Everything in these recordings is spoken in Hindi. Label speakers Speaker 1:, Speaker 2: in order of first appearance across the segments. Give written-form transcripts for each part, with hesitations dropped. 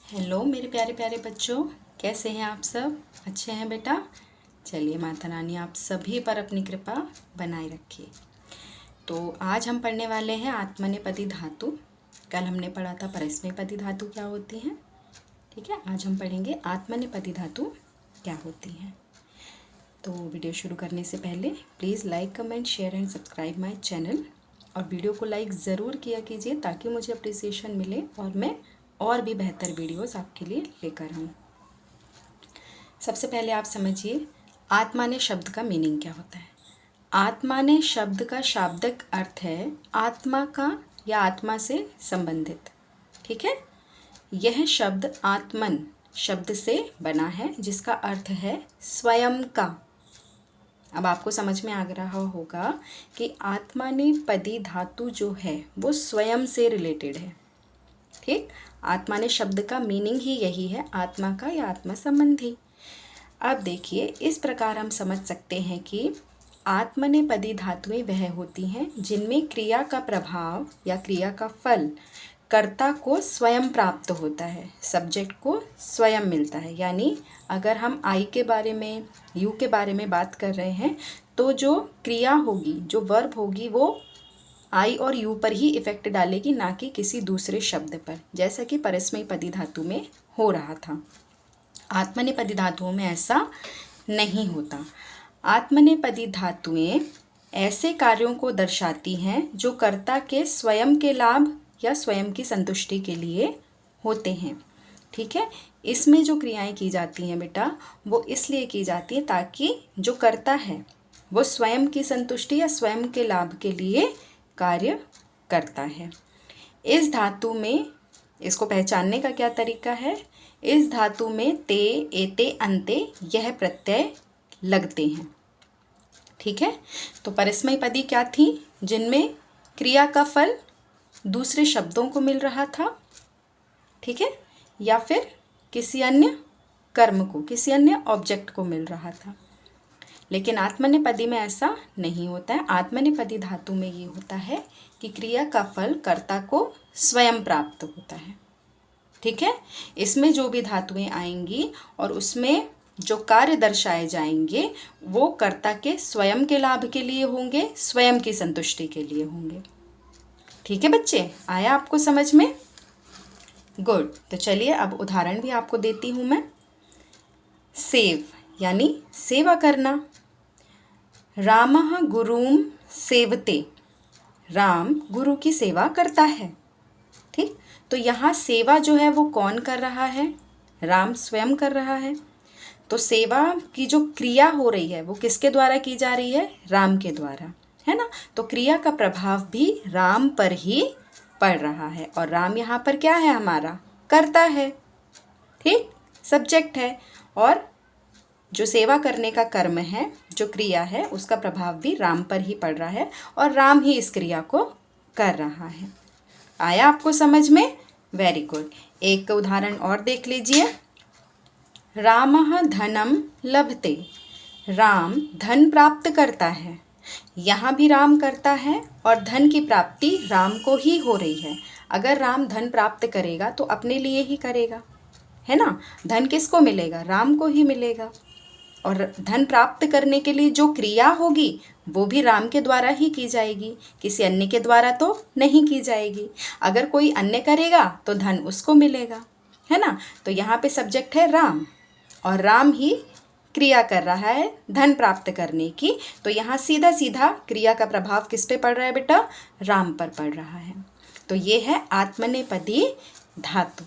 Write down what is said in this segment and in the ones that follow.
Speaker 1: हेलो मेरे प्यारे प्यारे बच्चों, कैसे हैं आप सब? अच्छे हैं बेटा? चलिए, माता रानी आप सभी पर अपनी कृपा बनाए रखिए। तो आज हम पढ़ने वाले हैं आत्मनेपदी धातु। कल हमने पढ़ा था परस्मैपदी धातु क्या होती हैं। ठीक है, आज हम पढ़ेंगे आत्मनेपदी धातु क्या होती हैं। तो वीडियो शुरू करने से पहले please like, comment, share and subscribe my channel. और वीडियो को लाइक ज़रूर किया कीजिए ताकि मुझे अप्रिसिएशन मिले और मैं और भी बेहतर वीडियोस आपके लिए लेकर आऊँ। सबसे पहले आप समझिए आत्माने शब्द का मीनिंग क्या होता है। आत्माने शब्द का शाब्दिक अर्थ है आत्मा का या आत्मा से संबंधित। ठीक है, यह शब्द आत्मन शब्द से बना है जिसका अर्थ है स्वयं का। अब आपको समझ में आ रहा होगा कि आत्मानेपदी धातु जो है वो स्वयं से रिलेटेड है। ठीक, आत्माने शब्द का मीनिंग ही यही है, आत्मा का या आत्मा संबंधी। अब देखिए, इस प्रकार हम समझ सकते हैं कि आत्मनेपदी धातुएं वह होती हैं जिनमें क्रिया का प्रभाव या क्रिया का फल कर्ता को स्वयं प्राप्त होता है, सब्जेक्ट को स्वयं मिलता है। यानी अगर हम आई के बारे में, यू के बारे में बात कर रहे हैं तो जो क्रिया होगी, जो वर्ब होगी, वो आई और यू पर ही इफेक्ट डालेगी, ना कि किसी दूसरे शब्द पर, जैसा कि परस्मैपदी धातु में हो रहा था। आत्मनेपदी धातुओं में ऐसा नहीं होता। आत्मनेपदी धातुएं ऐसे कार्यों को दर्शाती हैं जो कर्ता के स्वयं के लाभ या स्वयं की संतुष्टि के लिए होते हैं। ठीक है, इसमें जो क्रियाएं की जाती हैं बेटा, वो इसलिए की जाती है ताकि जो कर्ता है वो स्वयं की संतुष्टि या स्वयं के लाभ के लिए कार्य करता है। इस धातु में, इसको पहचानने का क्या तरीका है, इस धातु में ते, एते, अंते यह प्रत्यय लगते हैं। ठीक है, तो परस्मैपदी क्या थी? जिनमें क्रिया का फल दूसरे शब्दों को मिल रहा था। ठीक है, या फिर किसी अन्य कर्म को, किसी अन्य ऑब्जेक्ट को मिल रहा था। लेकिन आत्मनेपदी में ऐसा नहीं होता है। आत्मनेपदी धातु में ये होता है कि क्रिया का फल कर्ता को स्वयं प्राप्त होता है। ठीक है, इसमें जो भी धातुएं आएंगी और उसमें जो कार्य दर्शाए जाएंगे वो कर्ता के स्वयं के लाभ के लिए होंगे, स्वयं की संतुष्टि के लिए होंगे। ठीक है बच्चे, आया आपको समझ में? गुड। तो चलिए अब उदाहरण भी आपको देती हूँ मैं। सेव यानी सेवा करना। रामः गुरुं सेवते, राम गुरु की सेवा करता है। ठीक, तो यहाँ सेवा जो है वो कौन कर रहा है? राम स्वयं कर रहा है। तो सेवा की जो क्रिया हो रही है वो किसके द्वारा की जा रही है? राम के द्वारा, है ना। तो क्रिया का प्रभाव भी राम पर ही पड़ रहा है और राम यहाँ पर क्या है? हमारा कर्ता है। ठीक, सब्जेक्ट है। और जो सेवा करने का कर्म है, जो क्रिया है, उसका प्रभाव भी राम पर ही पड़ रहा है और राम ही इस क्रिया को कर रहा है। आया आपको समझ में? Very good. एक उदाहरण और देख लीजिए। रामः धनम लभते, राम धन प्राप्त करता है। यहाँ भी राम करता है और धन की प्राप्ति राम को ही हो रही है। अगर राम धन प्राप्त करेगा तो अपने लिए ही करेगा, है ना। धन किसको मिलेगा? राम को ही मिलेगा। और धन प्राप्त करने के लिए जो क्रिया होगी वो भी राम के द्वारा ही की जाएगी, किसी अन्य के द्वारा तो नहीं की जाएगी। अगर कोई अन्य करेगा तो धन उसको मिलेगा, है ना। तो यहाँ पे सब्जेक्ट है राम और राम ही क्रिया कर रहा है धन प्राप्त करने की। तो यहाँ सीधा सीधा क्रिया का प्रभाव किस पे पड़ रहा है बेटा? राम पर पड़ रहा है। तो ये है आत्मनेपदी धातु।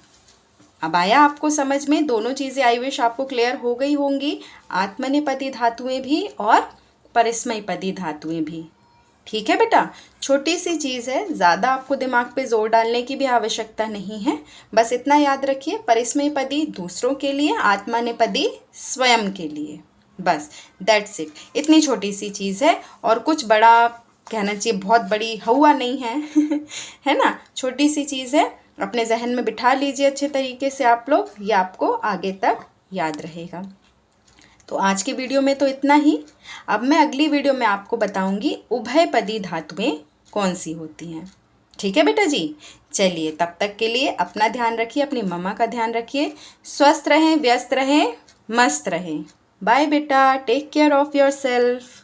Speaker 1: अब आया आपको समझ में? दोनों चीज़ें आई विश आपको क्लियर हो गई होंगी, आत्मनेपदी धातुएं भी और परस्मैपदी धातुएं भी। ठीक है बेटा, छोटी सी चीज़ है, ज़्यादा आपको दिमाग पे जोर डालने की भी आवश्यकता नहीं है। बस इतना याद रखिए, परस्मैपदी दूसरों के लिए, आत्मनेपदी स्वयं के लिए। बस दैट्स इट। इतनी छोटी सी चीज़ है और कुछ बड़ा कहना चाहिए, बहुत बड़ी हवा नहीं है है ना। छोटी सी चीज़ है, अपने जहन में बिठा लीजिए अच्छे तरीके से आप लोग, ये आपको आगे तक याद रहेगा। तो आज के वीडियो में तो इतना ही। अब मैं अगली वीडियो में आपको बताऊंगी उभयपदी धातुएं कौन सी होती हैं। ठीक है बेटा जी। चलिए तब तक के लिए अपना ध्यान रखिए, अपनी मम्मा का ध्यान रखिए, स्वस्थ रहें, व्यस्त रहें, मस्त रहें। बाय बेटा, टेक केयर ऑफ़ योरसेल्फ।